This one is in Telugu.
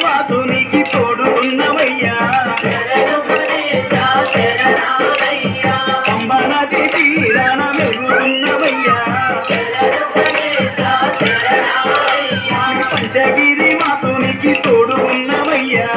వాసునికి తోడు ఉన్నవయ్యా పంబ నది తీరాన మెరుగున్నవయ్యా పంచగిరి వాసునికి తోడు ఉన్నవయ్యా